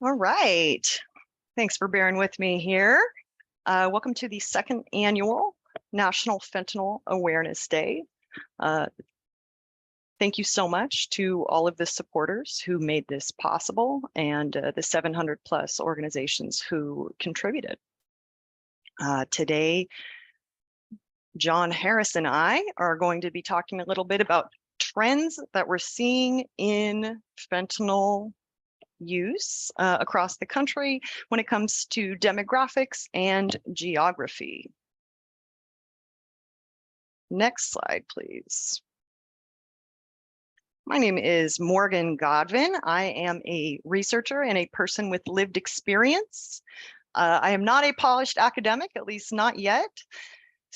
All right. Thanks for bearing with me here. Welcome to the second annual National Fentanyl Awareness Day. Thank you so much to all of the supporters who made this possible and the 700 plus organizations who contributed. Today, John Harris and I are going to be talking a little bit about trends that we're seeing in fentanyl use across the country when it comes to demographics and geography. Next slide, please. My name is Morgan Godvin. I am a researcher and a person with lived experience. I am not a polished academic, at least not yet.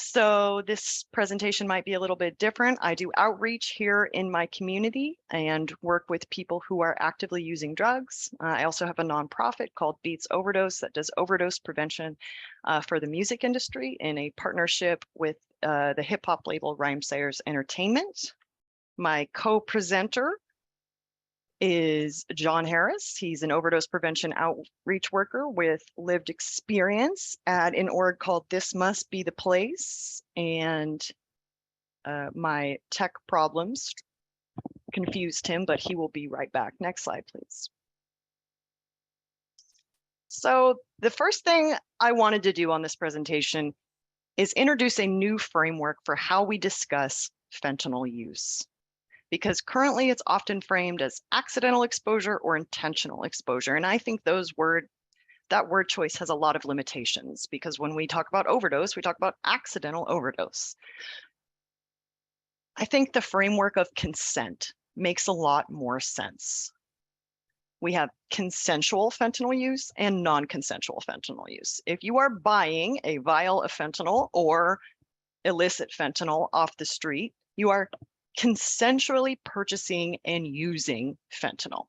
So this presentation might be a little bit different. I do outreach here in my community and work with people who are actively using drugs. I also have a nonprofit called Beats Overdose that does overdose prevention for the music industry in a partnership with the hip hop label Rhymesayers Entertainment. My co-presenter is John Harris. He's an overdose prevention outreach worker with lived experience at an org called This Must Be the Place. And my tech problems confused him, but he will be right back. Next slide, please. So the first thing I wanted to do on this presentation is introduce a new framework for how we discuss fentanyl use, because currently it's often framed as accidental exposure or intentional exposure. And I think that word choice has a lot of limitations, because when we talk about overdose, we talk about accidental overdose. I think the framework of consent makes a lot more sense. We have consensual fentanyl use and non-consensual fentanyl use. If you are buying a vial of fentanyl or illicit fentanyl off the street, you are consensually purchasing and using fentanyl.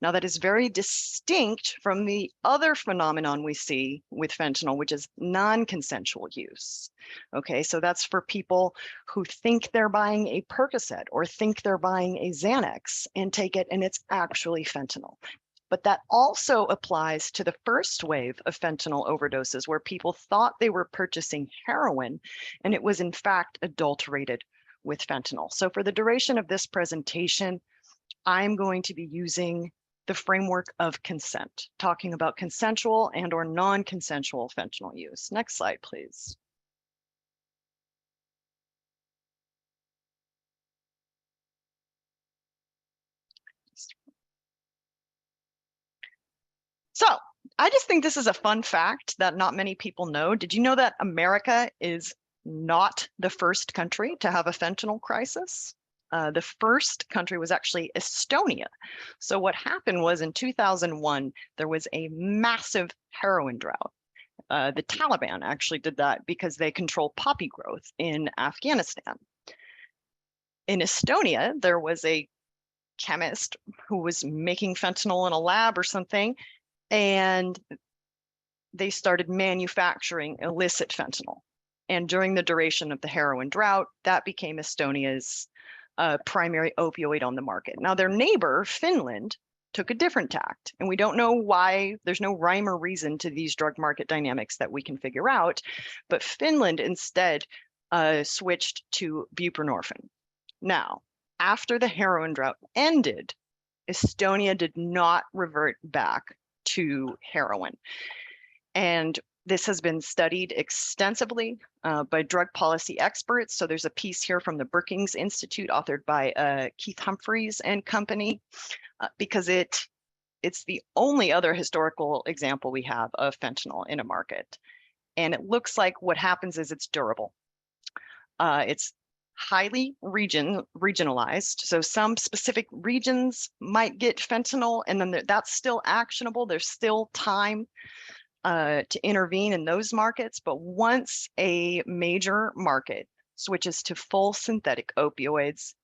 Now, that is very distinct from the other phenomenon we see with fentanyl, which is non-consensual use. Okay, so that's for people who think they're buying a Percocet or think they're buying a Xanax and take it and it's actually fentanyl. But that also applies to the first wave of fentanyl overdoses, where people thought they were purchasing heroin and it was in fact adulterated with fentanyl. So for the duration of this presentation, I'm going to be using the framework of consent, talking about consensual and or non-consensual fentanyl use. Next slide, please. So I just think this is a fun fact that not many people know. Did you know that America is not the first country to have a fentanyl crisis? The first country was actually Estonia. So what happened was in 2001, there was a massive heroin drought. The Taliban actually did that because they control poppy growth in Afghanistan. In Estonia, there was a chemist who was making fentanyl in a lab or something, and they started manufacturing illicit fentanyl. And during the duration of the heroin drought, that became Estonia's primary opioid on the market. Now, their neighbor, Finland, took a different tact. And we don't know why. There's no rhyme or reason to these drug market dynamics that we can figure out. But Finland instead switched to buprenorphine. Now, after the heroin drought ended, Estonia did not revert back to heroin. And this has been studied extensively by drug policy experts. So there's a piece here from the Brookings Institute authored by Keith Humphreys and company, because it's the only other historical example we have of fentanyl in a market. And it looks like what happens is it's durable. It's highly regionalized. So some specific regions might get fentanyl, and then that's still actionable. There's still time to intervene in those markets. But once a major market switches to full synthetic opioids,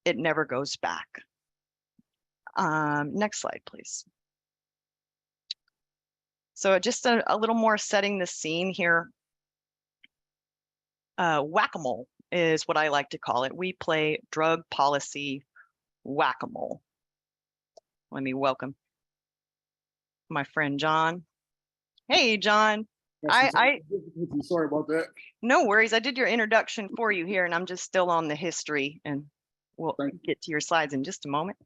it never goes back. Next slide, please. So just a little more setting the scene here. Whack-a-mole is what I like to call it. We play drug policy whack-a-mole. Let me welcome my friend John. Hey, John. That's I sorry about that. No worries. I did your introduction for you here, and I'm just still on the history, and we'll get to your slides in just a moment.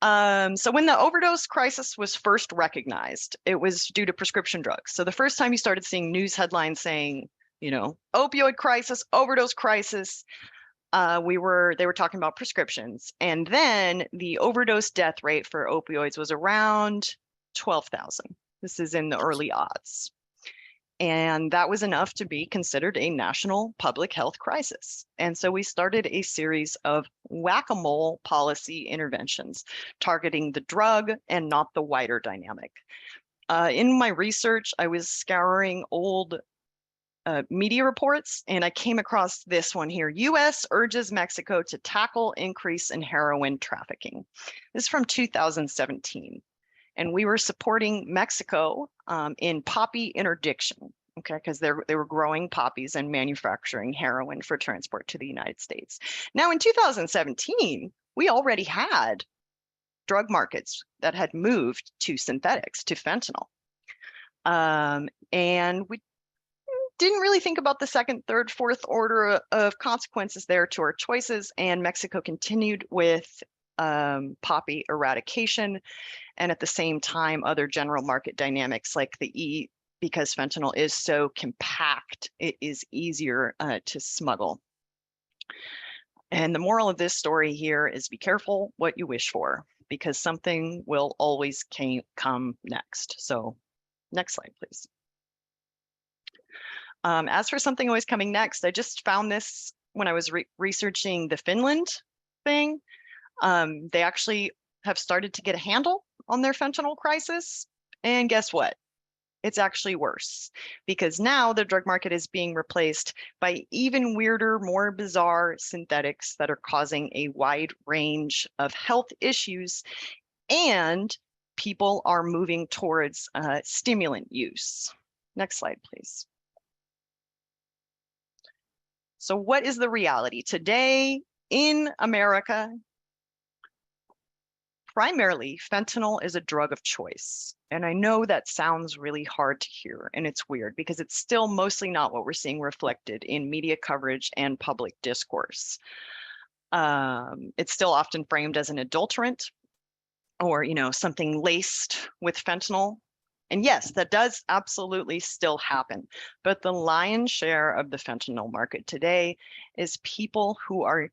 So when the overdose crisis was first recognized, it was due to prescription drugs. So the first time you started seeing news headlines saying, opioid crisis, overdose crisis, they were talking about prescriptions. And then the overdose death rate for opioids was around 12,000. This is in the early aughts. And that was enough to be considered a national public health crisis. And so we started a series of whack-a-mole policy interventions targeting the drug and not the wider dynamic. In my research, I was scouring old media reports, and I came across this one here. U.S. urges Mexico to tackle increase in heroin trafficking. This is from 2017. And we were supporting Mexico in poppy interdiction, okay, because they were growing poppies and manufacturing heroin for transport to the United States. Now, in 2017, we already had drug markets that had moved to synthetics, to fentanyl. And we didn't really think about the second, third, fourth order of consequences there to our choices, and Mexico continued with poppy eradication, and at the same time, other general market dynamics like because fentanyl is so compact, it is easier to smuggle. And the moral of this story here is be careful what you wish for, because something will always come next. So next slide, please. As for something always coming next, I just found this when I was researching the Finland thing. They actually have started to get a handle on their fentanyl crisis. And guess what? It's actually worse, because now the drug market is being replaced by even weirder, more bizarre synthetics that are causing a wide range of health issues, and people are moving towards stimulant use. Next slide, please. So what is the reality? Today in America, primarily, fentanyl is a drug of choice. And I know that sounds really hard to hear, and it's weird because it's still mostly not what we're seeing reflected in media coverage and public discourse. It's still often framed as an adulterant or, something laced with fentanyl. And yes, that does absolutely still happen. But the lion's share of the fentanyl market today is people who are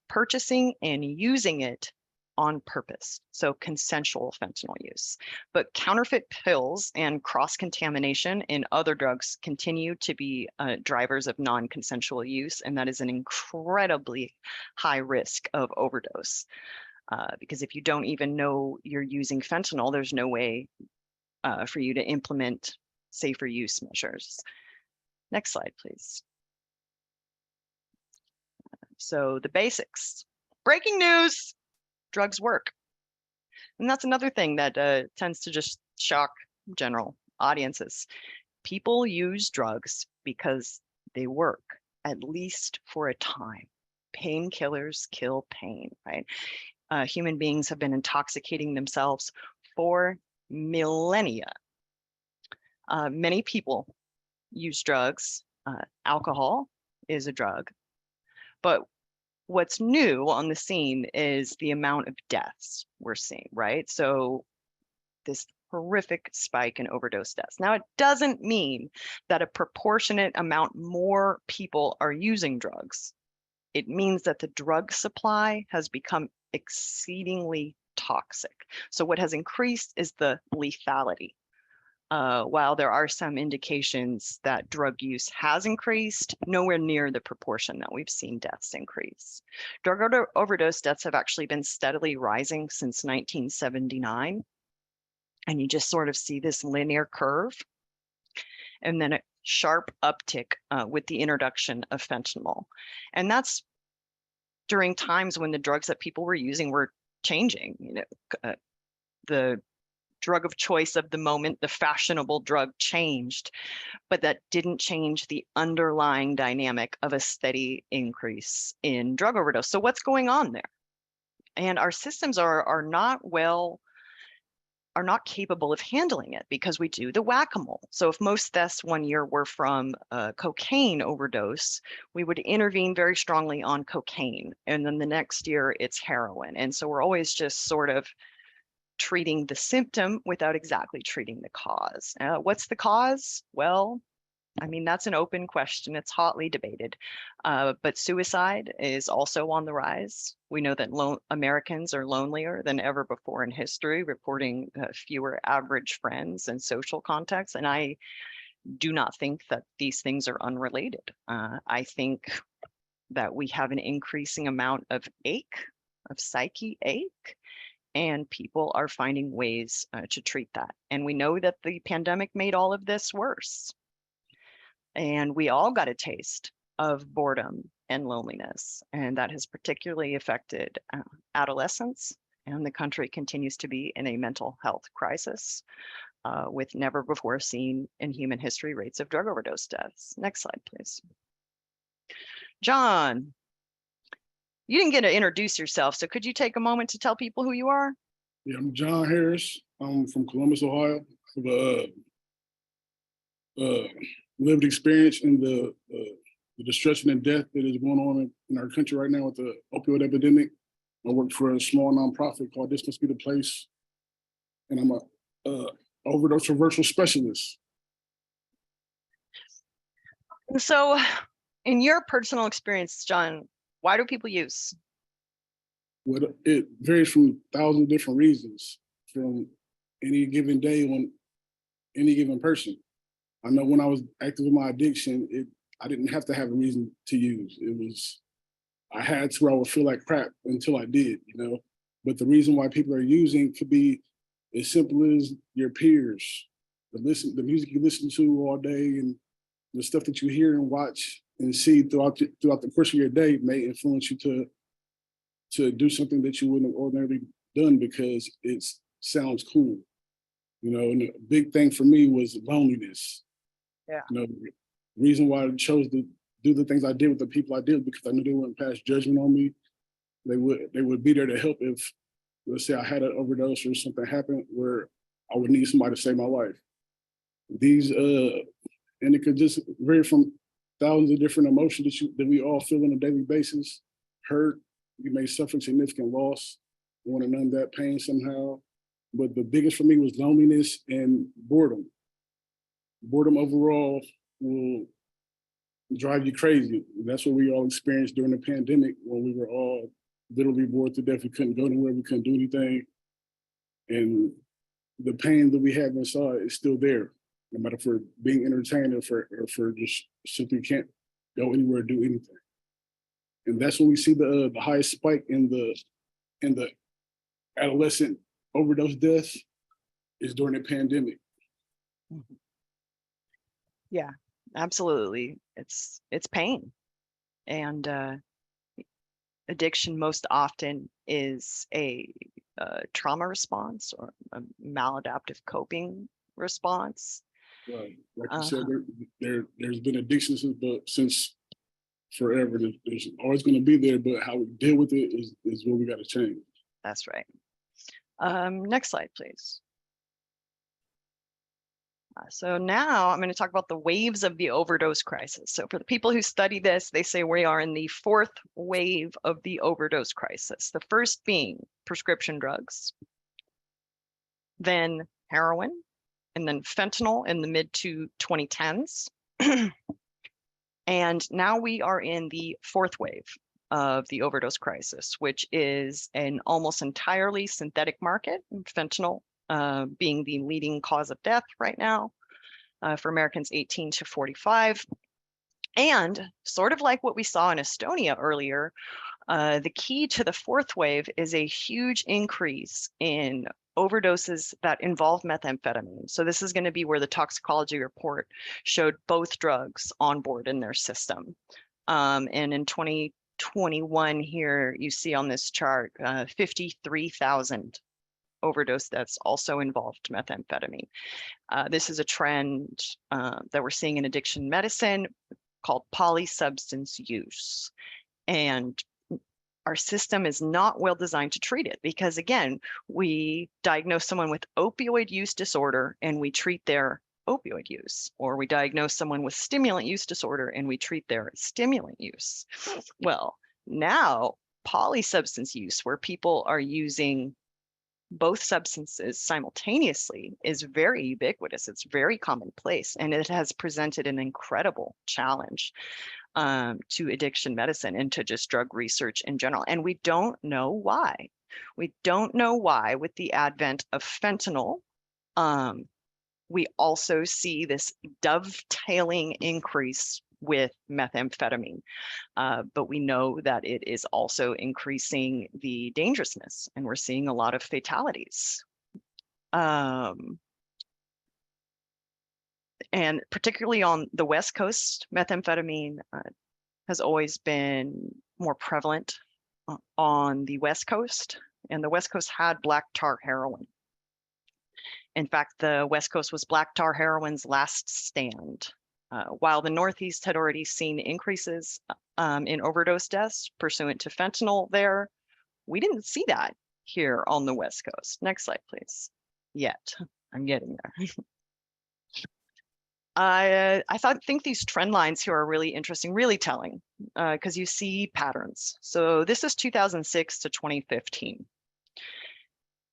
purchasing and using it on purpose, so consensual fentanyl use. But counterfeit pills and cross-contamination in other drugs continue to be drivers of non-consensual use, and that is an incredibly high risk of overdose. Because if you don't even know you're using fentanyl, there's no way for you to implement safer use measures. Next slide, please. So the basics. Breaking news. Drugs work. And that's another thing that tends to just shock general audiences. People use drugs because they work, at least for a time. Painkillers kill pain, right? Human beings have been intoxicating themselves for millennia. Many people use drugs. Alcohol is a drug. But what's new on the scene is the amount of deaths we're seeing, right? So this horrific spike in overdose deaths. Now, it doesn't mean that a proportionate amount more people are using drugs. It means that the drug supply has become exceedingly toxic. So what has increased is the lethality. While there are some indications that drug use has increased, nowhere near the proportion that we've seen deaths increase. Drug overdose deaths have actually been steadily rising since 1979. And you just sort of see this linear curve, and then a sharp uptick with the introduction of fentanyl. And that's during times when the drugs that people were using were changing. The drug of choice of the moment, the fashionable drug changed, but that didn't change the underlying dynamic of a steady increase in drug overdose. So what's going on there? And our systems are not well are not capable of handling it because we do the whack-a-mole. So if most deaths one year were from cocaine overdose, we would intervene very strongly on cocaine. And then the next year it's heroin. And so we're always just sort of treating the symptom without exactly treating the cause. What's the cause? Well, I mean, that's an open question. It's hotly debated. But suicide is also on the rise. We know that Americans are lonelier than ever before in history, reporting fewer average friends and social contacts. And I do not think that these things are unrelated. I think that we have an increasing amount of ache, of psyche ache, and people are finding ways to treat that. And we know that the pandemic made all of this worse. And we all got a taste of boredom and loneliness, and that has particularly affected adolescents. And the country continues to be in a mental health crisis with never before seen in human history rates of drug overdose deaths. Next slide, please. John, you didn't get to introduce yourself, so could you take a moment to tell people who you are? Yeah, I'm John Harris. I'm from Columbus, Ohio. I have lived experience in the destruction and death that is going on in our country right now with the opioid epidemic. I work for a small nonprofit called This Must Be the Place, and I'm a overdose reversal specialist. So, in your personal experience, John, why do people use? Well, it varies from thousands of different reasons from any given day on any given person. I know when I was active in my addiction, I didn't have to have a reason to use. It was, I had to, or I would feel like crap until I did, you know? But the reason why people are using could be as simple as your peers, the music you listen to all day, and the stuff that you hear and watch and see throughout the course of your day may influence you to do something that you wouldn't have ordinarily done because it sounds cool. You know, and the big thing for me was loneliness. Yeah. You know, the reason why I chose to do the things I did with the people I did because I knew they wouldn't pass judgment on me. They would be there to help if, let's say, I had an overdose or something happened where I would need somebody to save my life. These and it could just vary from thousands of different emotions that we all feel on a daily basis. Hurt, you may suffer significant loss, you want to numb that pain somehow. But the biggest for me was loneliness and boredom. Boredom overall will drive you crazy. That's what we all experienced during the pandemic when we were all literally bored to death. We couldn't go anywhere, we couldn't do anything. And the pain that we have inside is still there, no matter for being entertained or for just simply can't go anywhere, do anything. And that's when we see the highest spike in the adolescent overdose deaths is during the pandemic. Yeah, absolutely. It's pain, and addiction most often is a trauma response or a maladaptive coping response. Right. Like you said, there's been addictions since forever. There's always going to be there, but how we deal with it is what we got to change. That's right. Next slide, please. So now I'm going to talk about the waves of the overdose crisis. So for the people who study this, they say we are in the fourth wave of the overdose crisis. The first being prescription drugs, then heroin, and then fentanyl in the mid to 2010s. And now we are in the fourth wave of the overdose crisis, which is an almost entirely synthetic market, fentanyl being the leading cause of death right now for Americans 18 to 45. And sort of like what we saw in Estonia earlier, the key to the fourth wave is a huge increase in overdoses that involve methamphetamine. So this is going to be where the toxicology report showed both drugs on board in their system. And in 2021 here, you see on this chart, 53,000 overdose deaths also involved methamphetamine. This is a trend that we're seeing in addiction medicine called polysubstance use. And our system is not well designed to treat it because, again, we diagnose someone with opioid use disorder and we treat their opioid use, or we diagnose someone with stimulant use disorder and we treat their stimulant use. Well, now polysubstance use, where people are using both substances simultaneously, is very ubiquitous. It's very commonplace, and it has presented an incredible challenge to addiction medicine and to just drug research in general. And we don't know why. We don't know why with the advent of fentanyl. We also see this dovetailing increase with methamphetamine, but we know that it is also increasing the dangerousness, and we're seeing a lot of fatalities. And particularly on the West Coast, methamphetamine has always been more prevalent on the West Coast, and the West Coast had black tar heroin. In fact, the West Coast was black tar heroin's last stand. While the Northeast had already seen increases in overdose deaths pursuant to fentanyl there, we didn't see that here on the West Coast. Next slide, please. Yet, I'm getting there. I think these trend lines here are really interesting, really telling, because you see patterns. So this is 2006 to 2015.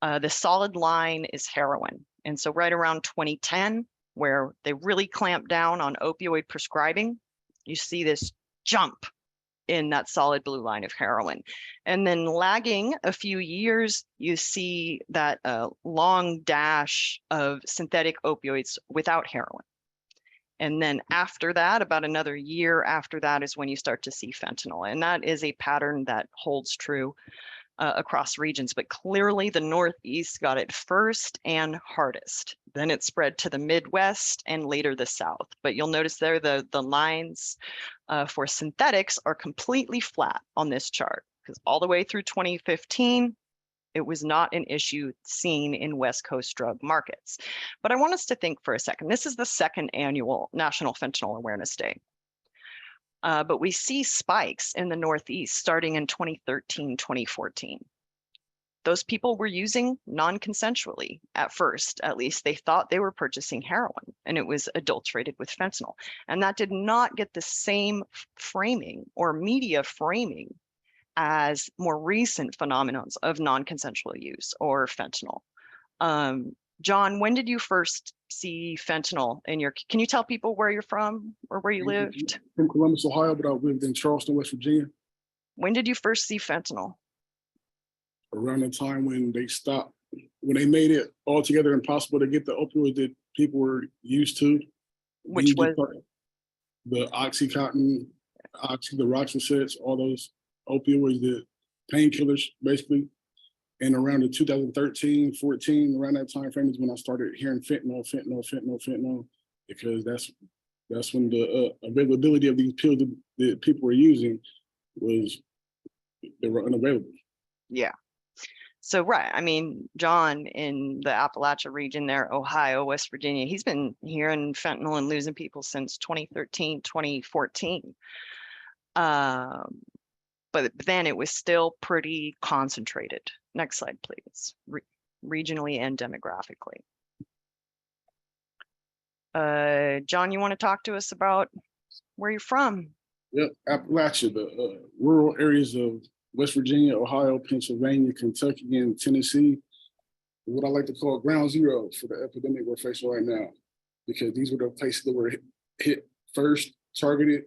The solid line is heroin. And so right around 2010, where they really clamped down on opioid prescribing, you see this jump in that solid blue line of heroin. And then lagging a few years, you see that long dash of synthetic opioids without heroin. And then after that, about another year after that is when you start to see fentanyl. And that is a pattern that holds true across regions, but clearly the Northeast got it first and hardest. Then it spread to the Midwest and later the South. But you'll notice there the lines for synthetics are completely flat on this chart, because all the way through 2015, it was not an issue seen in West Coast drug markets. But I want us to think for a second. This is the second annual National Fentanyl Awareness Day. But we see spikes in the Northeast starting in 2013, 2014. Those people were using non-consensually at first, at least. They thought they were purchasing heroin, and it was adulterated with fentanyl. And that did not get the same framing or media framing as more recent phenomena of non-consensual use or fentanyl. John, when did you first see fentanyl in your, can you tell people where you're from or where you lived? From Columbus, Ohio, but I lived in Charleston, West Virginia. When did you first see fentanyl? Around the time when they stopped, when they made it altogether impossible to get the opioids that people were used to. Which was? The Oxycontin, the Roxicets, all those opioids, the painkillers, basically. And around the 2013, 14, around that time frame is when I started hearing fentanyl, because that's when the availability of these pills that people were using was, they were unavailable. Yeah. So, right. I mean, John in the Appalachia region there, Ohio, West Virginia, he's been hearing fentanyl and losing people since 2013, 2014. But then it was still pretty concentrated. Next slide, please. Regionally and demographically. John, you want to talk to us about where you're from? Yep, Appalachia, the rural areas of West Virginia, Ohio, Pennsylvania, Kentucky, and Tennessee, what I like to call ground zero for the epidemic we're facing right now, because these were the places that were hit first, targeted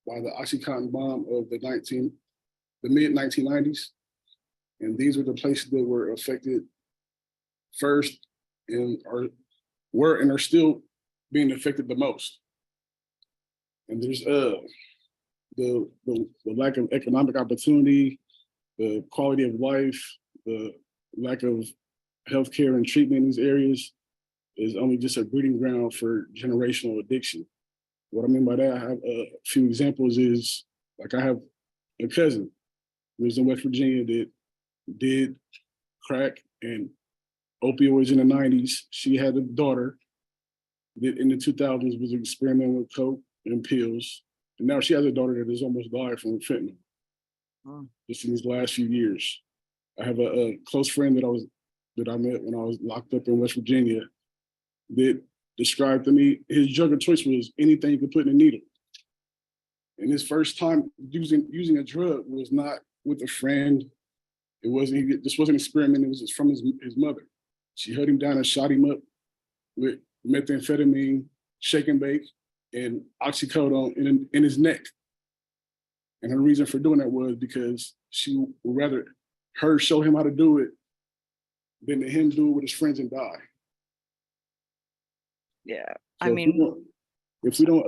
by the Oxycontin bomb of the mid-1990s. And these were the places that were affected first and are still being affected the most. And there's the lack of economic opportunity, the quality of life, the lack of healthcare and treatment in these areas is only just a breeding ground for generational addiction. What I mean by that, I have a few examples is, like I have a cousin who was in West Virginia that did crack and opioids in the 90s. She had a daughter that in the 2000s was experimenting with coke and pills. And now she has a daughter that has almost died from fentanyl. Mm. just in these last few years. I have a close friend that I met when I was locked up in West Virginia that described to me his drug of choice was anything you could put in a needle. And his first time using a drug was not with a friend. This wasn't an experiment. It was just from his mother. She held him down and shot him up with methamphetamine, shake and bake, and oxycodone in his neck. And her reason for doing that was because she would rather her show him how to do it than to him do it with his friends and die. Yeah, So I mean, if we don't,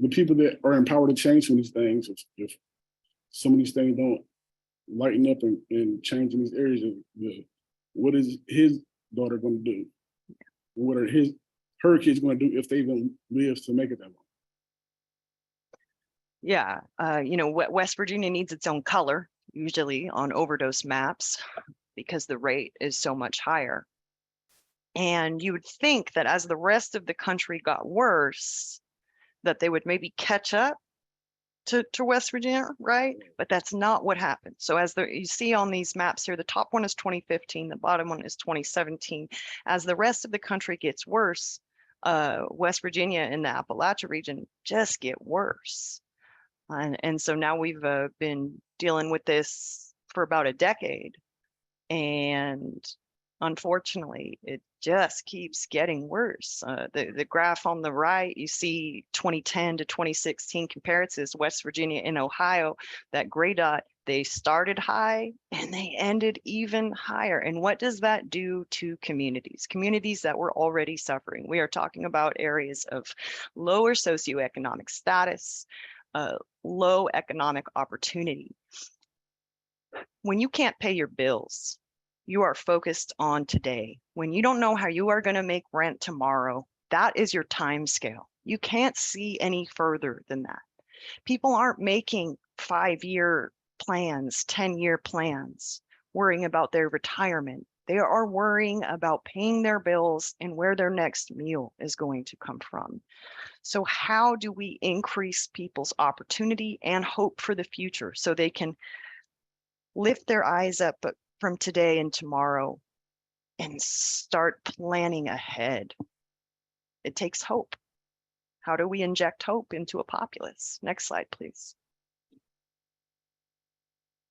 the people that are empowered to change some of these things, if some of these things don't lighten up and change in these areas, what is his daughter going to do? What are her kids going to do if they even live to make it that long? yeah, West Virginia needs its own color, usually on overdose maps, because the rate is so much higher. And you would think that as the rest of the country got worse, that they would maybe catch up to West Virginia, right? But that's not what happened. So you see on these maps here, the top one is 2015, the bottom one is 2017. As the rest of the country gets worse, West Virginia and the Appalachia region just get worse. And so now we've been dealing with this for about a decade. And unfortunately, it just keeps getting worse. The graph on the right, you see 2010 to 2016 comparisons, West Virginia and Ohio, that gray dot, they started high and they ended even higher. And what does that do to communities? Communities that were already suffering. We are talking about areas of lower socioeconomic status, low economic opportunity. When you can't pay your bills, you are focused on today. When you don't know how you are going to make rent tomorrow, that is your time scale. You can't see any further than that. People aren't making 5-year plans, 10-year plans, worrying about their retirement. They are worrying about paying their bills and where their next meal is going to come from. So how do we increase people's opportunity and hope for the future so they can lift their eyes up from today and tomorrow and start planning ahead? It takes hope. How do we inject hope into a populace? Next slide, please.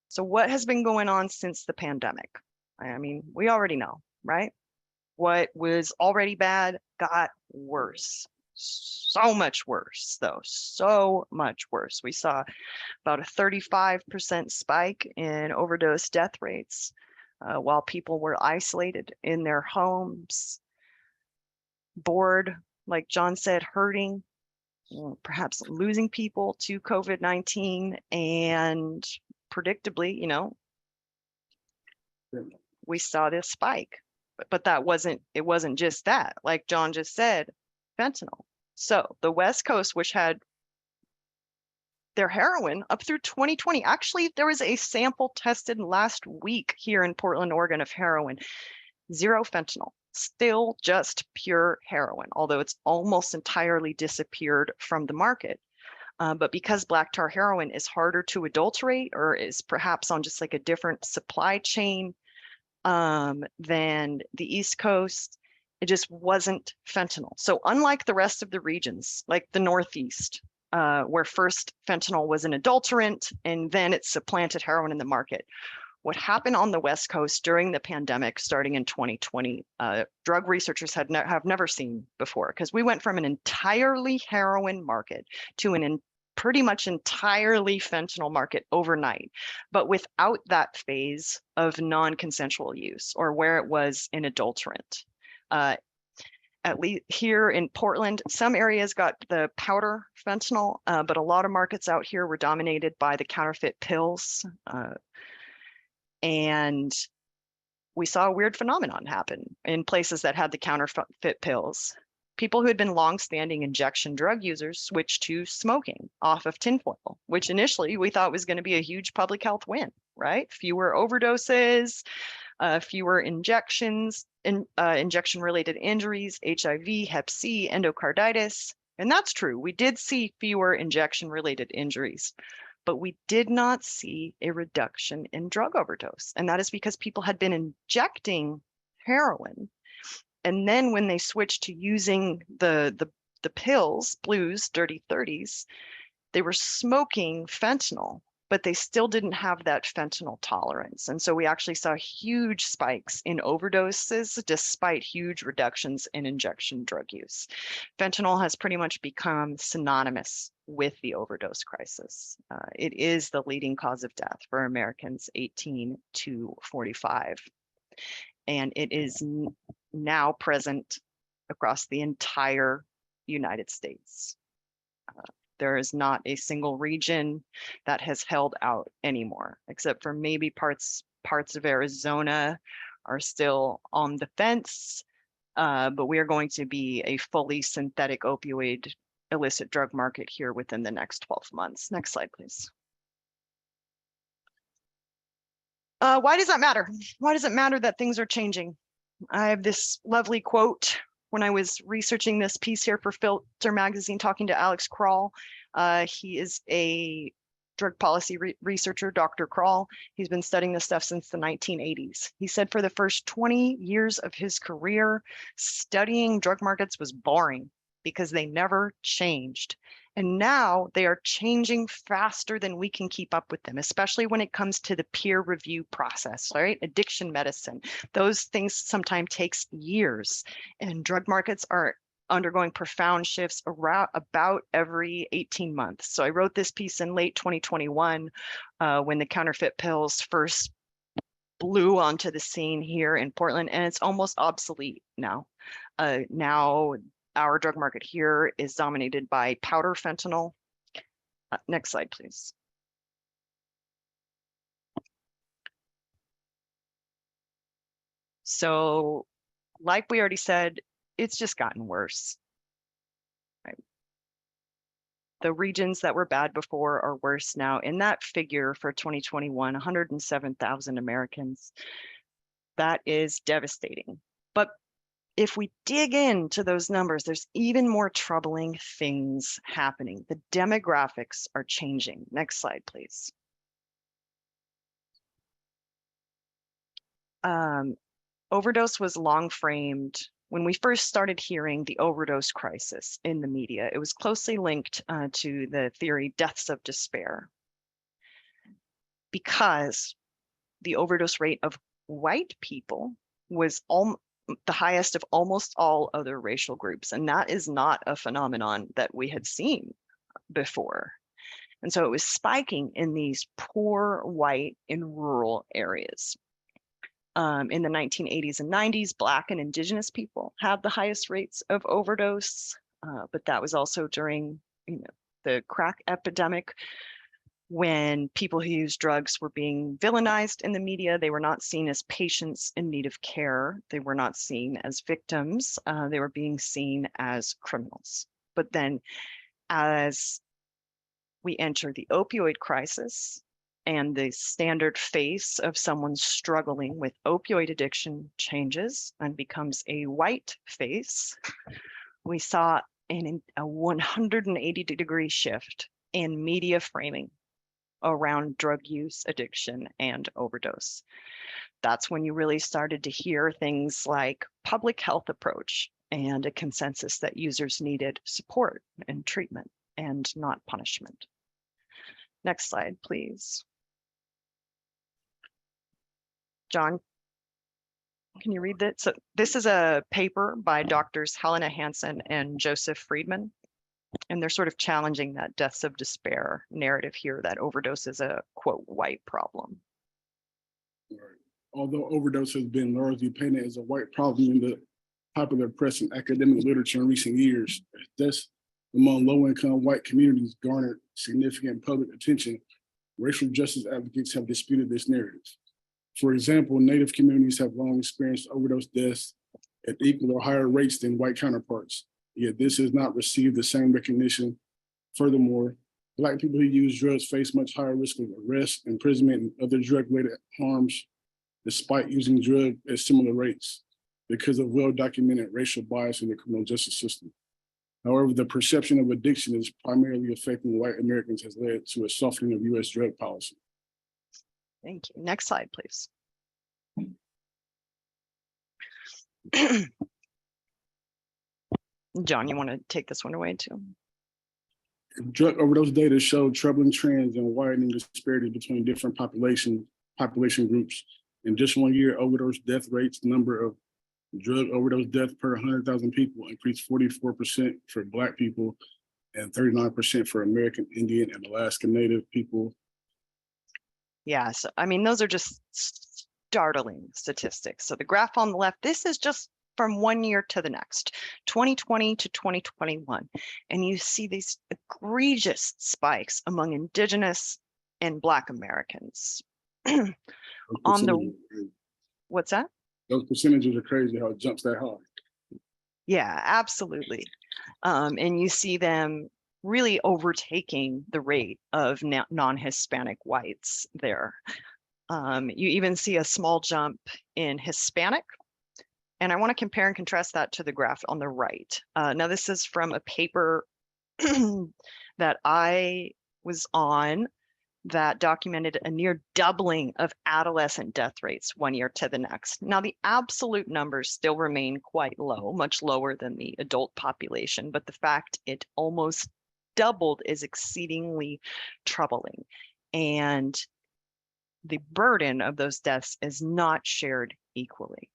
So what has been going on since the pandemic? I mean, we already know, right? What was already bad got worse. So much worse, though, so much worse. We saw about a 35% spike in overdose death rates while people were isolated in their homes, bored, like John said, hurting, perhaps losing people to COVID-19, and predictably, we saw this spike. But it wasn't just that. Like John just said, fentanyl. So the West Coast, which had their heroin up through 2020. Actually, there was a sample tested last week here in Portland, Oregon of heroin, 0 fentanyl, still just pure heroin, although it's almost entirely disappeared from the market. But because black tar heroin is harder to adulterate or is perhaps on just like a different supply chain than the East Coast, it just wasn't fentanyl. So unlike the rest of the regions, like the Northeast, where first fentanyl was an adulterant and then it supplanted heroin in the market. What happened on the West Coast during the pandemic, starting in 2020, drug researchers have never seen before, because we went from an entirely heroin market to an pretty much entirely fentanyl market overnight, but without that phase of non-consensual use or where it was an adulterant. At least here in Portland, some areas got the powder fentanyl, but a lot of markets out here were dominated by the counterfeit pills. And we saw a weird phenomenon happen in places that had the counterfeit pills. People who had been longstanding injection drug users switched to smoking off of tinfoil, which initially we thought was going to be a huge public health win, right? Fewer overdoses, fewer injections, injection-related injuries, HIV, Hep C, endocarditis. And that's true. We did see fewer injection-related injuries. but we did not see a reduction in drug overdose. And that is because people had been injecting heroin. And then when they switched to using the pills, blues, dirty 30s, they were smoking fentanyl, but they still didn't have that fentanyl tolerance. And so we actually saw huge spikes in overdoses despite huge reductions in injection drug use. Fentanyl has pretty much become synonymous with the overdose crisis. It is the leading cause of death for Americans 18 to 45. And it is now present across the entire United States. There is not a single region that has held out anymore, except for maybe parts of Arizona are still on the fence, but we are going to be a fully synthetic opioid illicit drug market here within the next 12 months. Next slide, please. Why does that matter? Why does it matter that things are changing? I have this lovely quote when I was researching this piece here for Filter Magazine, talking to Alex Kroll. He is a drug policy researcher, Dr. Kroll. He's been studying this stuff since the 1980s. He said for the first 20 years of his career, studying drug markets was boring because they never changed. And now they are changing faster than we can keep up with them, especially when it comes to the peer review process, right? Addiction medicine, those things sometimes takes years, and drug markets are undergoing profound shifts around about every 18 months. So I wrote this piece in late 2021 when the counterfeit pills first blew onto the scene here in Portland, and it's almost obsolete now. Now our drug market here is dominated by powder fentanyl. Next slide, please. So, like we already said, it's just gotten worse. Right? The regions that were bad before are worse now. In that figure for 2021, 107,000 Americans, that is devastating. But if we dig into those numbers, there's even more troubling things happening. The demographics are changing. Next slide, please. Overdose was long framed. When we first started hearing the overdose crisis in the media, it was closely linked to the theory deaths of despair, because the overdose rate of white people was the highest of almost all other racial groups. And that is not a phenomenon that we had seen before. And so it was spiking in these poor white in rural areas. In the 1980s and 90s, Black and Indigenous people had the highest rates of overdose, but that was also during the crack epidemic, when people who used drugs were being villainized in the media. They were not seen as patients in need of care. They were not seen as victims. They were being seen as criminals. But then as we enter the opioid crisis, and the standard face of someone struggling with opioid addiction changes and becomes a white face, we saw a 180-degree shift in media framing around drug use, addiction, and overdose. That's when you really started to hear things like public health approach and a consensus that users needed support and treatment and not punishment. Next slide, please. John, can you read that? So this is a paper by doctors Helena Hansen and Joseph Friedman, and they're sort of challenging that deaths of despair narrative here, that overdose is a, quote, white problem. Right. Although overdose has been largely painted as a white problem in the popular press and academic literature in recent years, deaths among low-income white communities garnered significant public attention. Racial justice advocates have disputed this narrative. For example, Native communities have long experienced overdose deaths at equal or higher rates than white counterparts, yet this has not received the same recognition. Furthermore, Black people who use drugs face much higher risk of arrest, imprisonment, and other drug-related harms despite using drugs at similar rates because of well-documented racial bias in the criminal justice system. However, the perception of addiction is primarily affecting white Americans has led to a softening of U.S. drug policy. Thank you. Next slide, please. John, you want to take this one away too? Drug overdose data showed troubling trends and widening disparities between different population groups. In just 1 year, overdose death rates, number of drug overdose deaths per 100,000 people increased 44% for Black people and 39% for American Indian and Alaska Native people. Yeah, so I mean, those are just startling statistics. So the graph on the left, this is just from 1 year to the next, 2020 to 2021. And you see these egregious spikes among Indigenous and Black Americans. On the, what's that? Those percentages are crazy how it jumps that high. Yeah, absolutely. And you see them really overtaking the rate of non-Hispanic whites there. You even see a small jump in Hispanic. And I want to compare and contrast that to the graph on the right. Now, this is from a paper that I was on that documented a near doubling of adolescent death rates 1 year to the next. Now, the absolute numbers still remain quite low, much lower than the adult population, but the fact it almost doubled is exceedingly troubling. And the burden of those deaths is not shared equally.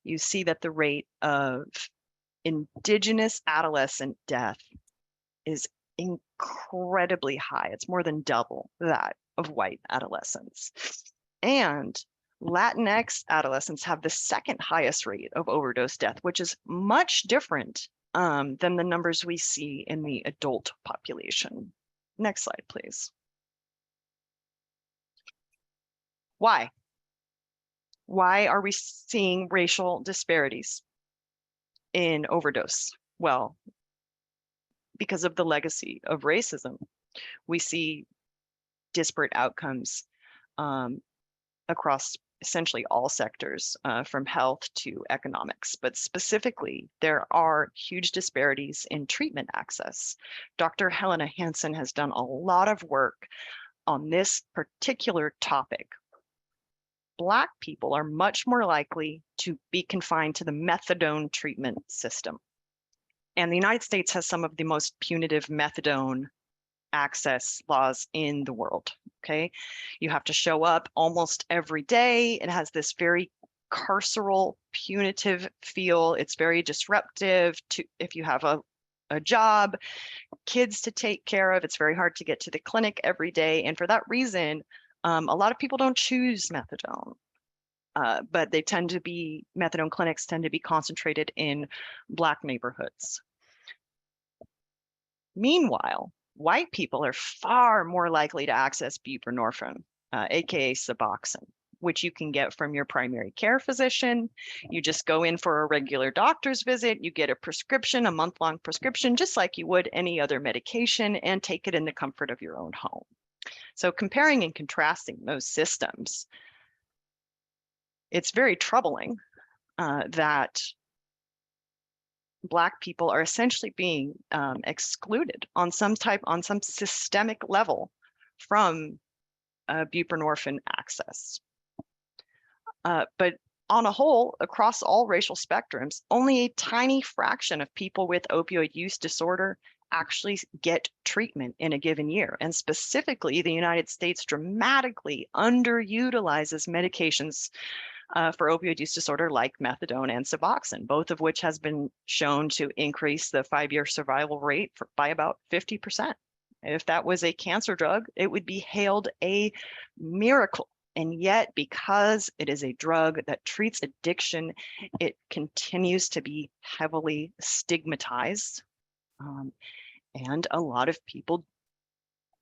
You see that the rate of Indigenous adolescent death is incredibly high. It's more than double that of white adolescents. And Latinx adolescents have the second highest rate of overdose death, which is much different than the numbers we see in the adult population. Next slide, please. Why? Why are we seeing racial disparities in overdose? Well, because of the legacy of racism. We see disparate outcomes across essentially all sectors, from health to economics, but specifically, there are huge disparities in treatment access. Dr. Helena Hansen has done a lot of work on this particular topic. Black people are much more likely to be confined to the methadone treatment system. And the United States has some of the most punitive methadone access laws in the world, okay? You have to show up almost every day. It has this very carceral, punitive feel. It's very disruptive to if you have a job, kids to take care of. It's very hard to get to the clinic every day. And for that reason, a lot of people don't choose methadone. But they tend to be, methadone clinics tend to be concentrated in Black neighborhoods. Meanwhile, white people are far more likely to access buprenorphine, aka Suboxone, which you can get from your primary care physician. You just go in for a regular doctor's visit, you get a prescription, a month-long prescription, just like you would any other medication, and take it in the comfort of your own home. So comparing and contrasting those systems, it's very troubling that Black people are essentially being excluded on some systemic level from buprenorphine access. But on a whole, across all racial spectrums, only a tiny fraction of people with opioid use disorder actually get treatment in a given year. And specifically, the United States dramatically underutilizes medications for opioid use disorder like methadone and Suboxone, both of which has been shown to increase the 5-year survival rate by about 50%. If that was a cancer drug, it would be hailed a miracle. And yet, because it is a drug that treats addiction, it continues to be heavily stigmatized. And a lot of people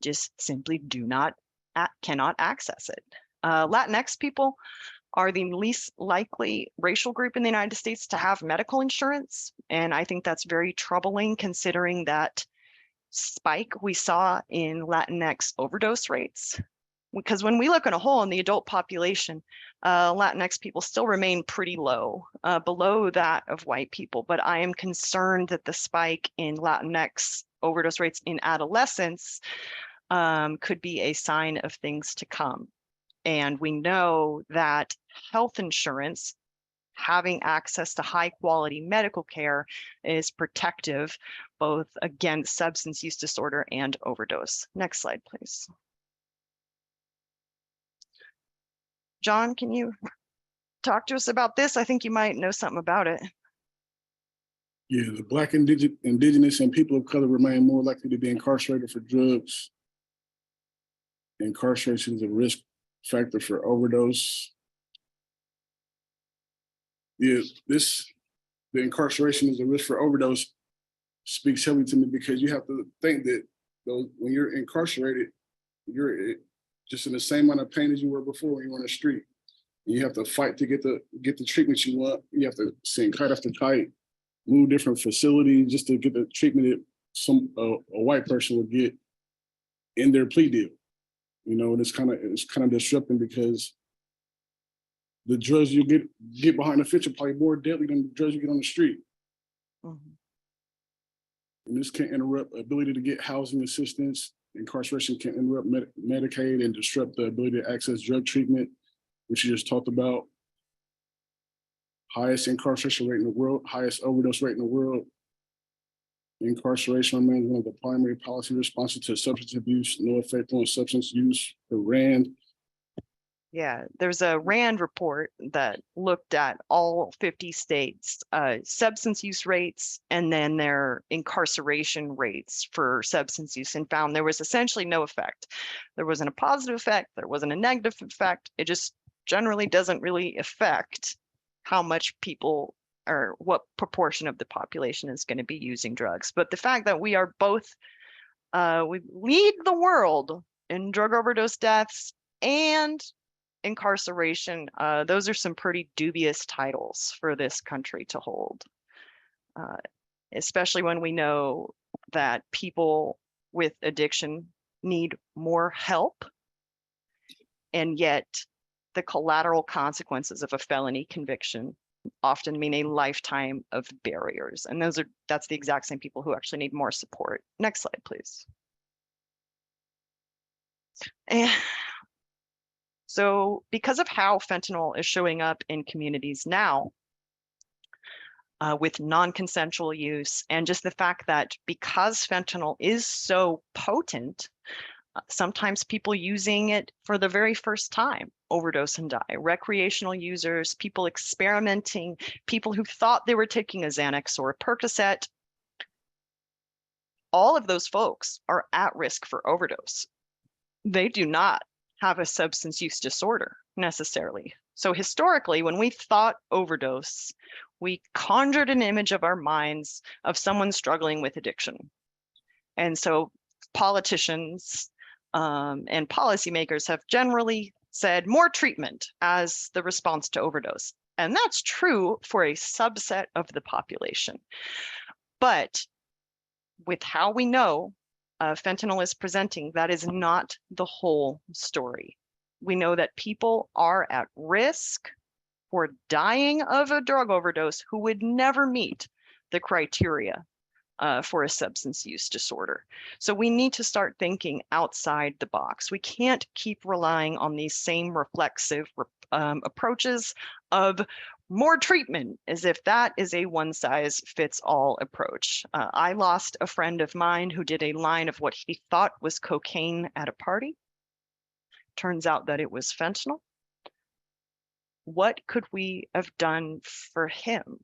just simply cannot access it. Latinx people are the least likely racial group in the United States to have medical insurance. And I think that's very troubling considering that spike we saw in Latinx overdose rates because when we look in a whole in the adult population, Latinx people still remain pretty low, below that of white people. But I am concerned that the spike in Latinx overdose rates in adolescence could be a sign of things to come. And we know that health insurance, having access to high quality medical care, is protective both against substance use disorder and overdose. Next slide, please. John, can you talk to us about this? I think you might know something about it. Yeah, the Black, indigenous, and people of color remain more likely to be incarcerated for drugs. Incarceration is a risk factor for overdose. Yeah, the incarceration is a risk for overdose speaks heavily to me, because you have to think that when you're incarcerated, you're just in the same amount of pain as you were before when you were on the street. And you have to fight to get the treatment you want. You have to sing kite after kite, move different facilities just to get the treatment that a white person would get in their plea deal. You know, and it's kind of disrupting, because the drugs you get behind the fence are probably more deadly than the drugs you get on the street. Mm-hmm. And this can interrupt ability to get housing assistance. Incarceration can interrupt Medicaid and disrupt the ability to access drug treatment, which you just talked about. Highest incarceration rate in the world, highest overdose rate in the world. Incarceration remains one of the primary policy responses to substance abuse. No effect on substance use for RAND. Yeah, there's a RAND report that looked at all 50 states, substance use rates, and then their incarceration rates for substance use, and found there was essentially no effect. There wasn't a positive effect, there wasn't a negative effect. It just generally doesn't really affect how much people or what proportion of the population is going to be using drugs. But the fact that we are both, we lead the world in drug overdose deaths and incarceration, those are some pretty dubious titles for this country to hold, especially when we know that people with addiction need more help, and yet the collateral consequences of a felony conviction often mean a lifetime of barriers, and that's the exact same people who actually need more support. Next slide, please. And so because of how fentanyl is showing up in communities now, with non-consensual use, and just the fact that because fentanyl is so potent, sometimes people using it for the very first time overdose and die. Recreational users, people experimenting, people who thought they were taking a Xanax or a Percocet, all of those folks are at risk for overdose. They do not have a substance use disorder necessarily. So historically, when we thought overdose, we conjured an image of our minds of someone struggling with addiction. And so politicians and policymakers have generally said more treatment as the response to overdose. And that's true for a subset of the population. But with how we know fentanyl is presenting, that is not the whole story. We know that people are at risk for dying of a drug overdose who would never meet the criteria for a substance use disorder. So we need to start thinking outside the box. We can't keep relying on these same reflexive approaches of more treatment, as if that is a one-size-fits-all approach. I lost a friend of mine who did a line of what he thought was cocaine at a party. Turns out that it was fentanyl. What could we have done for him?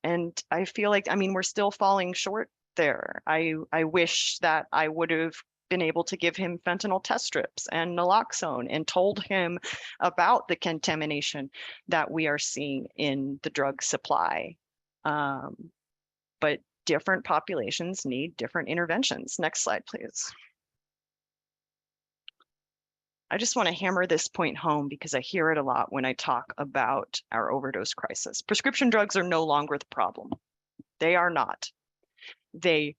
And I feel like, I mean, we're still falling short there. I wish that I would have been able to give him fentanyl test strips and naloxone and told him about the contamination that we are seeing in the drug supply. But different populations need different interventions. Next slide, please. I just want to hammer this point home because I hear it a lot when I talk about our overdose crisis. Prescription drugs are no longer the problem. They are not. They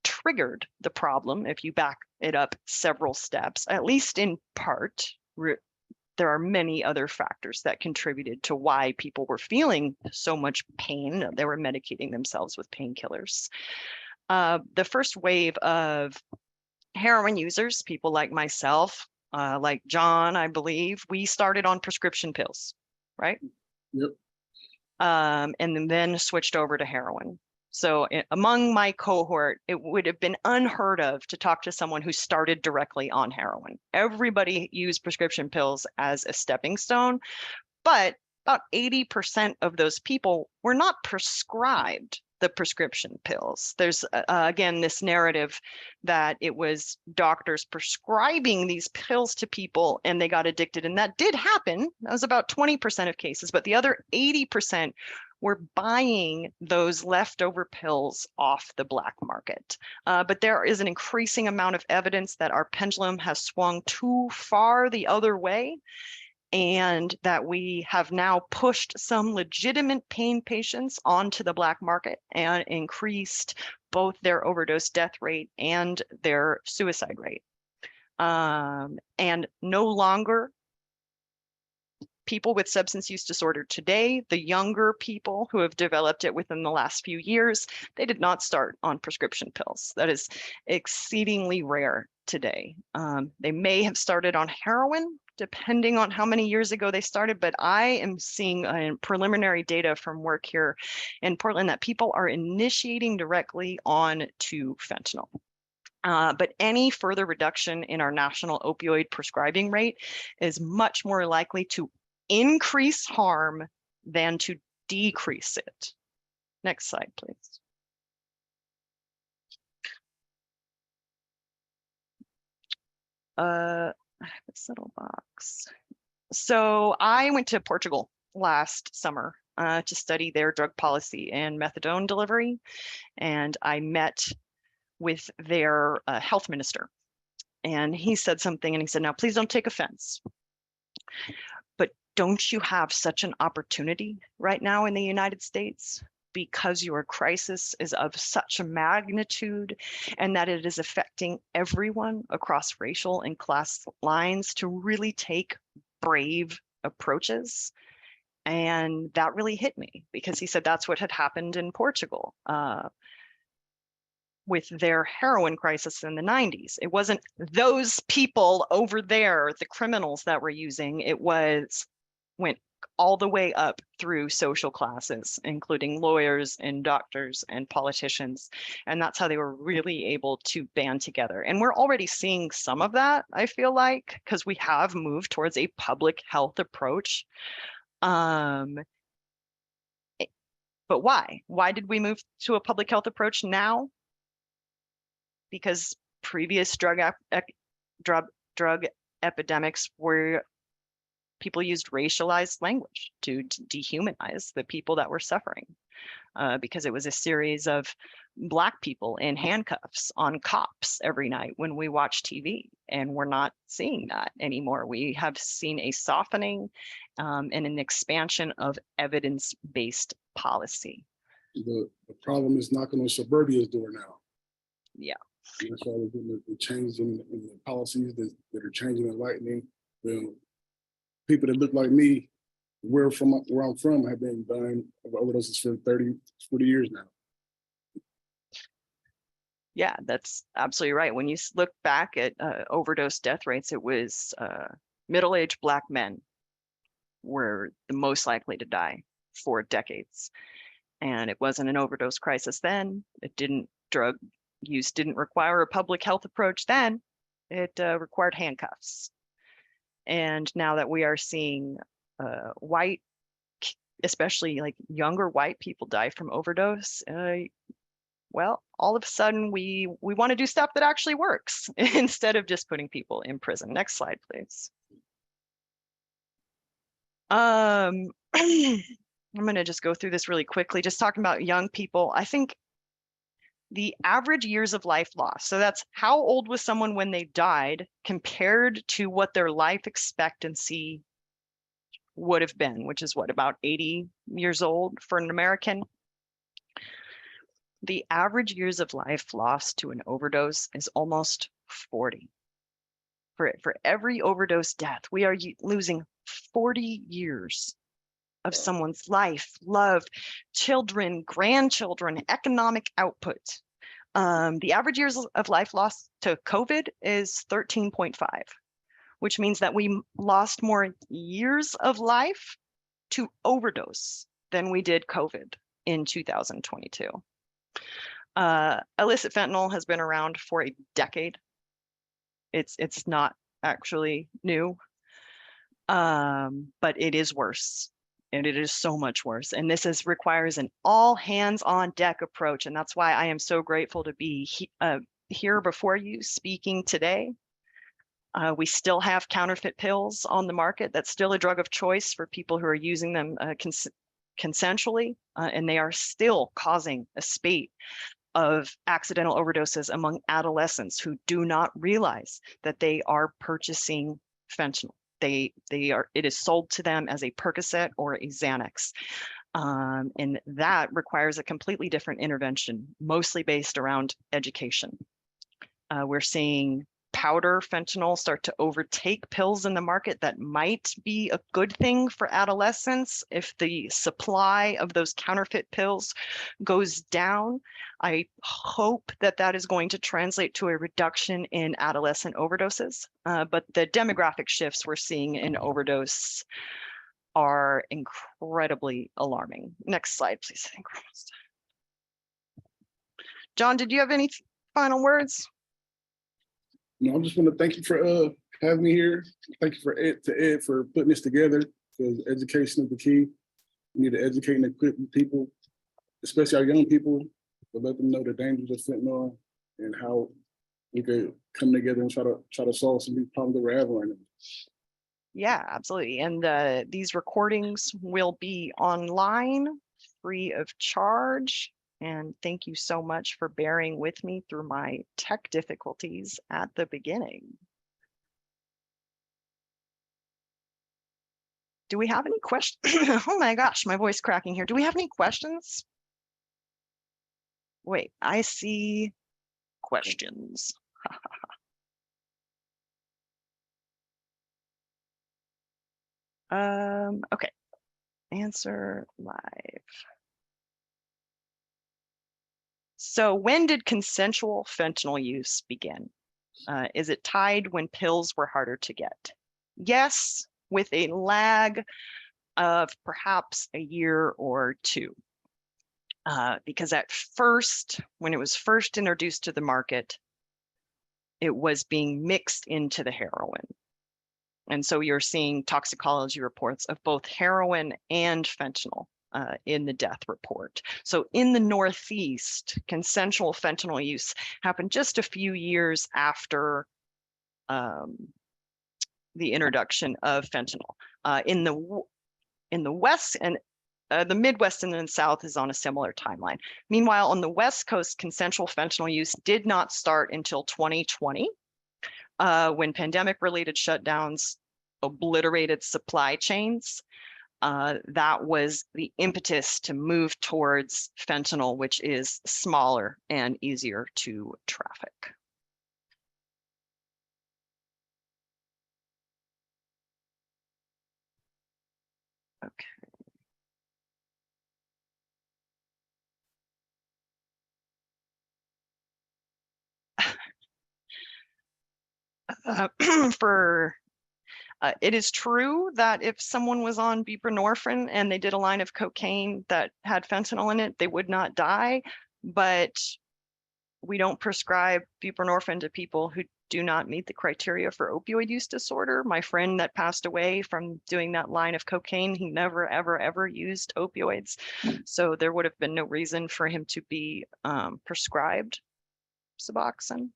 triggered the problem. If it up several steps, at least in part. There are many other factors that contributed to why people were feeling so much pain. They were medicating themselves with painkillers. The first wave of heroin users, people like myself, like John, I believe, we started on prescription pills, right? Yep. And then switched over to heroin. So among my cohort, it would have been unheard of to talk to someone who started directly on heroin. Everybody used prescription pills as a stepping stone, but about 80% of those people were not prescribed the prescription pills. There's, again, this narrative that it was doctors prescribing these pills to people and they got addicted. And that did happen. That was about 20% of cases, but the other 80% were buying those leftover pills off the black market. But there is an increasing amount of evidence that our pendulum has swung too far the other way, and that we have now pushed some legitimate pain patients onto the black market and increased both their overdose death rate and their suicide rate. And no longer people with substance use disorder today, the younger people who have developed it within the last few years, they did not start on prescription pills. That is exceedingly rare today. They may have started on heroin, depending on how many years ago they started, but I am seeing preliminary data from work here in Portland that people are initiating directly on to fentanyl. But any further reduction in our national opioid prescribing rate is much more likely to increase harm than to decrease it. Next slide, please. I have a little box. So I went to Portugal last summer to study their drug policy and methadone delivery, and I met with their health minister, and he said something, and he said, "Now, please don't take offense, but don't you have such an opportunity right now in the United States, because your crisis is of such a magnitude and that it is affecting everyone across racial and class lines, to really take brave approaches?" And that really hit me, because he said that's what had happened in Portugal with their heroin crisis in the 90s. It wasn't those people over there, the criminals, that were using. It went all the way up through social classes, including lawyers and doctors and politicians. And that's how they were really able to band together. And we're already seeing some of that, I feel like, because we have moved towards a public health approach. But why? Why did we move to a public health approach now? Because previous drug epidemics were people used racialized language to dehumanize the people that were suffering, because it was a series of Black people in handcuffs on cops every night when we watch TV, and we're not seeing that anymore. We have seen a softening and an expansion of evidence-based policy. The problem is knocking on suburbia's door now. Yeah. And that's why we're getting the changes in the policies that are changing and lightening. People that look like me, where I'm from, have been dying of overdoses for 30, 40 years now. Yeah, that's absolutely right. When you look back at overdose death rates, it was middle-aged Black men were the most likely to die for decades. And it wasn't an overdose crisis then. Drug use didn't require a public health approach then. It required handcuffs. And now that we are seeing white, especially like younger white people, die from overdose, well, all of a sudden we want to do stuff that actually works instead of just putting people in prison. Next slide, please. I'm going to just go through this really quickly, just talking about young people. I think the average years of life lost, so that's how old was someone when they died compared to what their life expectancy would have been, which is what, about 80 years old for an American. The average years of life lost to an overdose is almost 40. For every overdose death, we are losing 40 years of someone's life, love, children, grandchildren, economic output. The average years of life lost to COVID is 13.5, which means that we lost more years of life to overdose than we did COVID in 2022. Illicit fentanyl has been around for a decade. It's not actually new, but it is worse. And it is so much worse. And this requires an all hands on deck approach. And that's why I am so grateful to be here before you speaking today. We still have counterfeit pills on the market. That's still a drug of choice for people who are using them consensually. And they are still causing a spate of accidental overdoses among adolescents who do not realize that they are purchasing fentanyl. It is sold to them as a Percocet or a Xanax. And that requires a completely different intervention, mostly based around education. We're seeing powder fentanyl start to overtake pills in the market. That might be a good thing for adolescents if the supply of those counterfeit pills goes down. I hope that that is going to translate to a reduction in adolescent overdoses, but the demographic shifts we're seeing in overdose are incredibly alarming. Next slide, please. John, did you have any final words? No, I just want to thank you for having me here. Thank you for Ed for putting this together, because education is the key. We need to educate and equip people, especially our young people, to let them know the dangers of fentanyl and how we could come together and try to solve some of these problems that we're having right now. Yeah, absolutely. And these recordings will be online, free of charge. And thank you so much for bearing with me through my tech difficulties at the beginning. Do we have any questions? Oh my gosh, my voice cracking here. Do we have any questions? Wait, I see questions. Okay, answer live. So when did consensual fentanyl use begin? Is it tied when pills were harder to get? Yes, with a lag of perhaps a year or two. Because at first, when it was first introduced to the market, it was being mixed into the heroin. And so you're seeing toxicology reports of both heroin and fentanyl in the death report. So in the Northeast, consensual fentanyl use happened just a few years after the introduction of fentanyl. In the West and the Midwest and then South is on a similar timeline. Meanwhile, on the West Coast, consensual fentanyl use did not start until 2020, when pandemic-related shutdowns obliterated supply chains. That was the impetus to move towards fentanyl, which is smaller and easier to traffic. Okay. It is true that if someone was on buprenorphine and they did a line of cocaine that had fentanyl in it, they would not die, but we don't prescribe buprenorphine to people who do not meet the criteria for opioid use disorder. My friend that passed away from doing that line of cocaine, he never, ever, ever used opioids. So there would have been no reason for him to be prescribed Suboxone.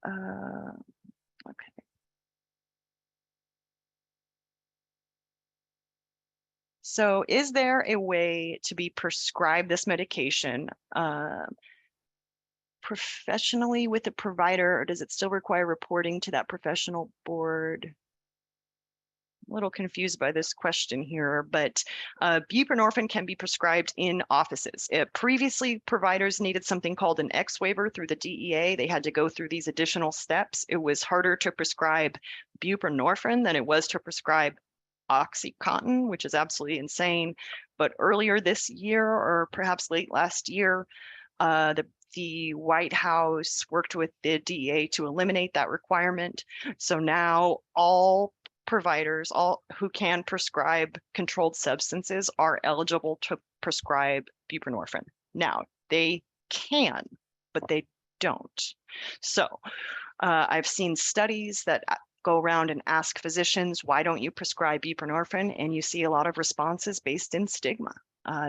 Okay. So is there a way to be prescribed this medication professionally with a provider, or does it still require reporting to that professional board? a little confused by this question here, but buprenorphine can be prescribed in offices. Previously, providers needed something called an X waiver through the DEA. They had to go through these additional steps. It was harder to prescribe buprenorphine than it was to prescribe OxyContin, which is absolutely insane. But earlier this year, or perhaps late last year, the White House worked with the DEA to eliminate that requirement. So now all providers, all who can prescribe controlled substances, are eligible to prescribe buprenorphine. Now, they can, but they don't. So I've seen studies that go around and ask physicians, why don't you prescribe buprenorphine? And you see a lot of responses based in stigma.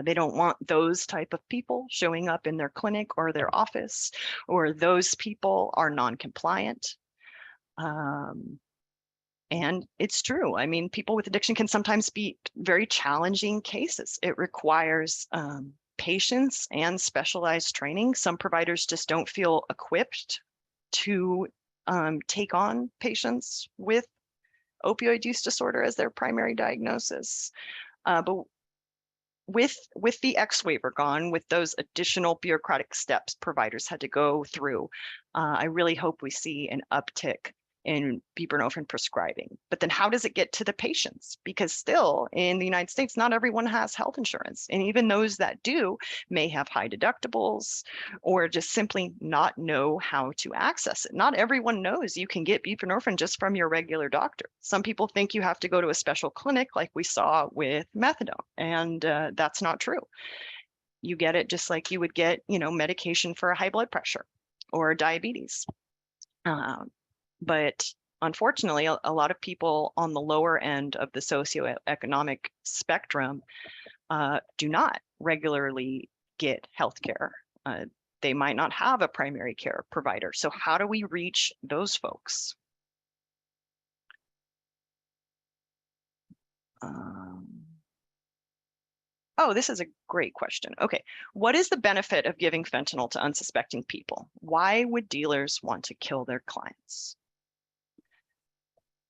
They don't want those type of people showing up in their clinic or their office, or those people are non-compliant. And it's true. I mean, people with addiction can sometimes be very challenging cases. It requires patience and specialized training. Some providers just don't feel equipped to take on patients with opioid use disorder as their primary diagnosis. But with the X waiver gone, with those additional bureaucratic steps providers had to go through, I really hope we see an uptick in buprenorphine prescribing. But then how does it get to the patients? Because still in the United States, not everyone has health insurance. And even those that do may have high deductibles or just simply not know how to access it. Not everyone knows you can get buprenorphine just from your regular doctor. Some people think you have to go to a special clinic like we saw with methadone, and that's not true. You get it just like you would get, medication for high blood pressure or diabetes. But unfortunately, a lot of people on the lower end of the socioeconomic spectrum do not regularly get healthcare. They might not have a primary care provider. So how do we reach those folks? Oh, this is a great question. Okay, what is the benefit of giving fentanyl to unsuspecting people? Why would dealers want to kill their clients?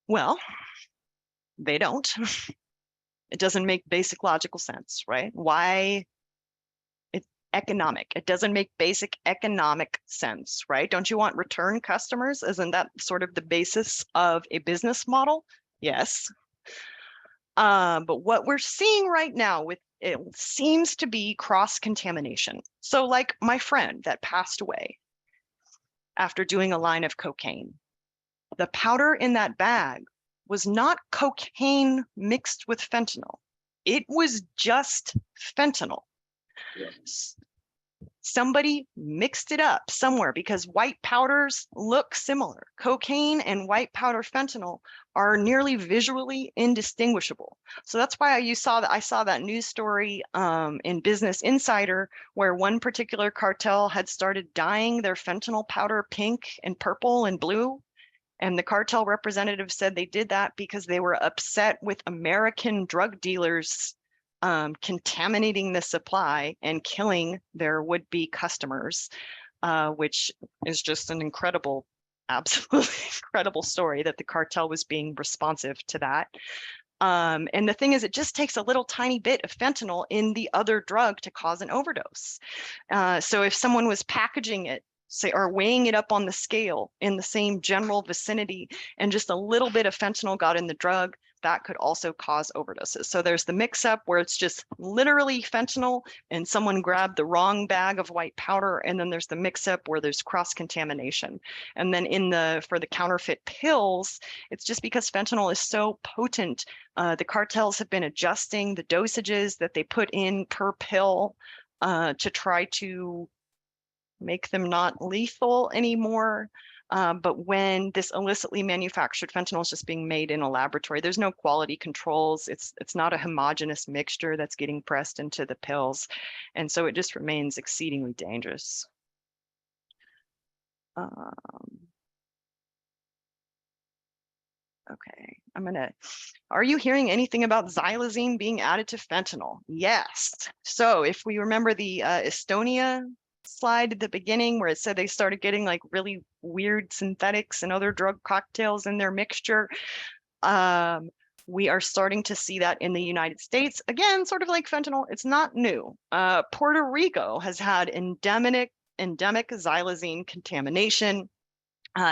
Well, they don't. It doesn't make basic logical sense, right? Why? It's economic. It doesn't make basic economic sense, right? Don't you want return customers? Isn't that sort of the basis of a business model? Yes. But what we're seeing right now with it seems to be cross-contamination. So like my friend that passed away after doing a line of cocaine, the powder in that bag was not cocaine mixed with fentanyl. It was just fentanyl. Yeah. Somebody mixed it up somewhere because white powders look similar. Cocaine and white powder fentanyl are nearly visually indistinguishable. So that's why I saw that news story in Business Insider where one particular cartel had started dyeing their fentanyl powder pink and purple and blue. And the cartel representative said they did that because they were upset with American drug dealers contaminating the supply and killing their would-be customers, which is just an incredible, absolutely incredible story that the cartel was being responsive to that. And the thing is, it just takes a little tiny bit of fentanyl in the other drug to cause an overdose. So if someone was packaging it, say, or weighing it up on the scale in the same general vicinity, and just a little bit of fentanyl got in the drug, that could also cause overdoses. So there's the mix-up where it's just literally fentanyl and someone grabbed the wrong bag of white powder, and then there's the mix-up where there's cross-contamination. And then for the counterfeit pills, it's just because fentanyl is so potent, the cartels have been adjusting the dosages that they put in per pill to try to make them not lethal anymore. But when this illicitly manufactured fentanyl is just being made in a laboratory, there's no quality controls. It's not a homogeneous mixture that's getting pressed into the pills. And so it just remains exceedingly dangerous. Okay, are you hearing anything about xylazine being added to fentanyl? Yes. So if we remember the Estonia slide at the beginning where it said they started getting like really weird synthetics and other drug cocktails in their mixture. We are starting to see that in the United States. Again, sort of like fentanyl, it's not new. Puerto Rico has had endemic xylazine contamination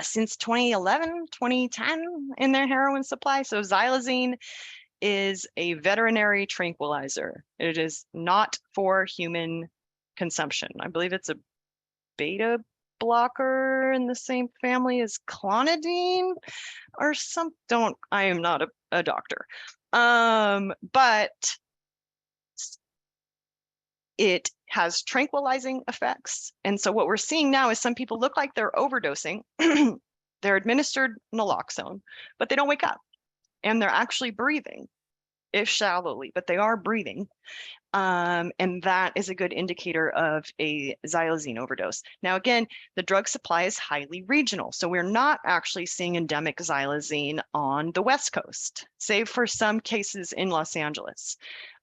since 2011, 2010 in their heroin supply. So xylazine is a veterinary tranquilizer. It is not for human consumption. I believe it's a beta blocker in the same family as clonidine or some. I am not a doctor. But it has tranquilizing effects. And so what we're seeing now is some people look like they're overdosing. They're administered naloxone, but they don't wake up. And they're actually breathing, if shallowly, but they are breathing. And that is a good indicator of a xylazine overdose. Now, again, the drug supply is highly regional. So we're not actually seeing endemic xylazine on the West Coast, save for some cases in Los Angeles.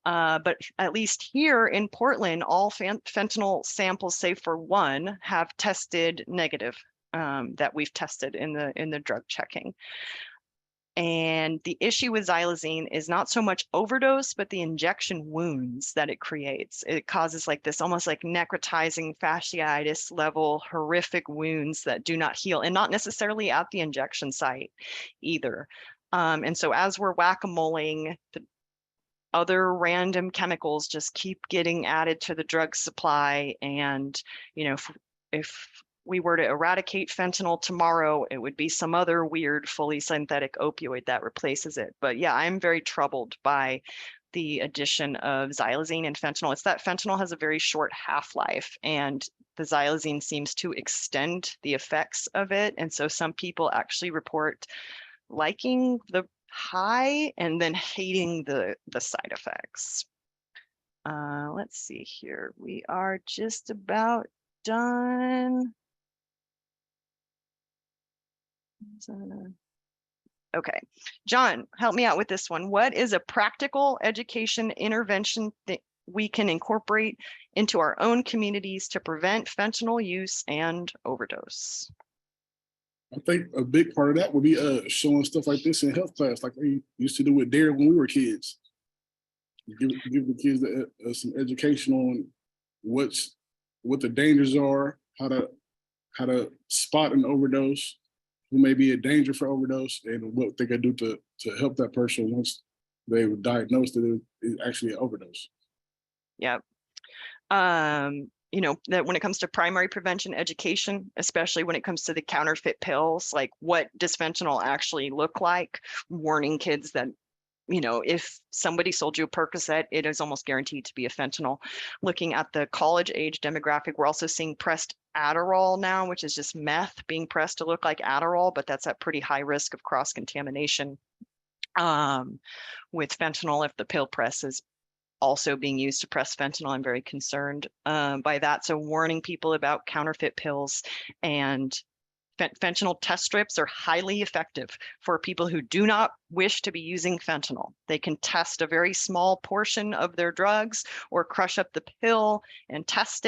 But at least here in Portland, all fentanyl samples, save for one, have tested negative that we've tested in the drug checking. And the issue with xylazine is not so much overdose, but the injection wounds that it creates. It causes like this almost like necrotizing fasciitis level horrific wounds that do not heal, and not necessarily at the injection site either. And so as we're whack-a-moling, the other random chemicals just keep getting added to the drug supply. And, you know, if we were to eradicate fentanyl tomorrow, it would be some other weird fully synthetic opioid that replaces it. But yeah, I'm very troubled by the addition of xylazine and fentanyl. It's that fentanyl has a very short half-life, and the xylazine seems to extend the effects of it. And so some people actually report liking the high and then hating the side effects. Let's see here. We are just about done. Okay, John, help me out with this one. What is a practical education intervention that we can incorporate into our own communities to prevent fentanyl use and overdose? I think a big part of that would be showing stuff like this in health class, like we used to do with DARE when we were kids. Give the kids some education on what the dangers are, how to spot an overdose, who may be a danger for overdose, and what they can do to help that person once they were diagnosed that it is actually an overdose. Yep. You know, that when it comes to primary prevention education, especially when it comes to the counterfeit pills, like what does fentanyl actually look like? Warning kids that, you know, if somebody sold you a Percocet, it is almost guaranteed to be a fentanyl. Looking at the college age demographic, we're also seeing pressed Adderall now, which is just meth being pressed to look like Adderall, but that's at pretty high risk of cross-contamination with fentanyl. If the pill press is also being used to press fentanyl, I'm very concerned by that. So warning people about counterfeit pills. And fentanyl test strips are highly effective for people who do not wish to be using fentanyl. They can test a very small portion of their drugs or crush up the pill and test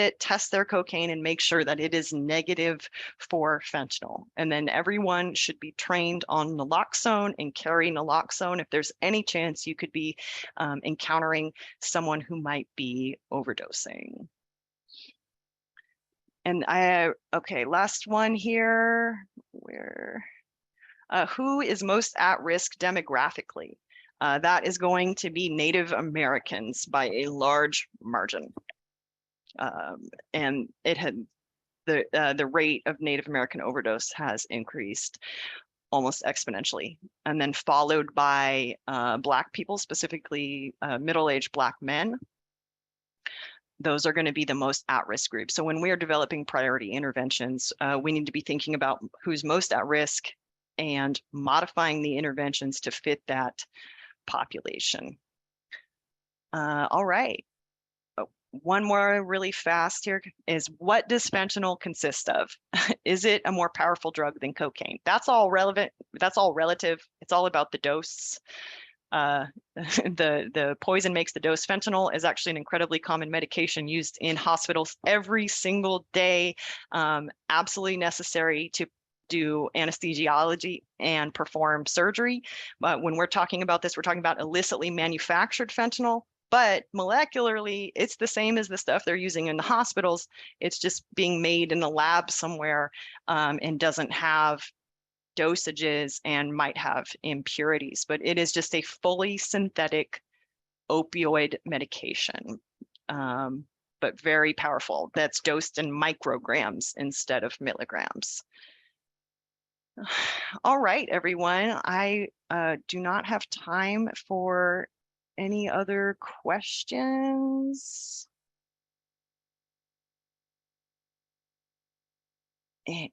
their cocaine and make sure that it is negative for fentanyl. And then everyone should be trained on naloxone and carry naloxone if there's any chance you could be encountering someone who might be overdosing. And okay, last one here. Who is most at risk demographically? That is going to be Native Americans by a large margin. And it had the rate of Native American overdose has increased almost exponentially, and then followed by Black people, specifically middle-aged Black men. Those are going to be the most at-risk groups. So when we are developing priority interventions, we need to be thinking about who's most at risk and modifying the interventions to fit that population. All right. Oh, one more really fast here is, what does fentanyl consist of? Is it a more powerful drug than cocaine? That's all relevant. That's all relative. It's all about the dose. The poison makes the dose. Fentanyl is actually an incredibly common medication used in hospitals every single day. Absolutely necessary to do anesthesiology and perform surgery. But when we're talking about this, we're talking about illicitly manufactured fentanyl, but molecularly, it's the same as the stuff they're using in the hospitals. It's just being made in a lab somewhere and doesn't have dosages and might have impurities, but it is just a fully synthetic opioid medication, but very powerful. That's dosed in micrograms instead of milligrams. All right, everyone. I do not have time for any other questions.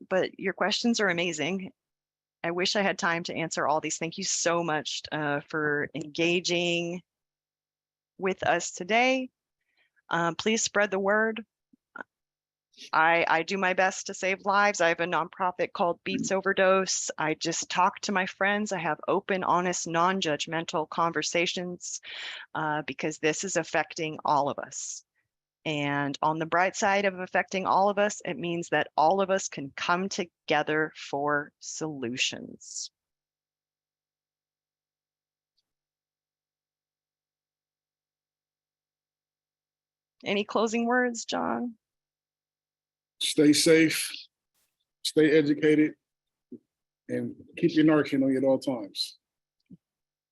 But your questions are amazing. I wish I had time to answer all these. Thank you so much for engaging with us today. Please spread the word. I do my best to save lives. I have a nonprofit called Beats Overdose. I just talk to my friends. I have open, honest, non-judgmental conversations because this is affecting all of us. And on the bright side of affecting all of us, it means that all of us can come together for solutions. Any closing words, John? Stay safe, stay educated, and keep your Narcan on you at all times.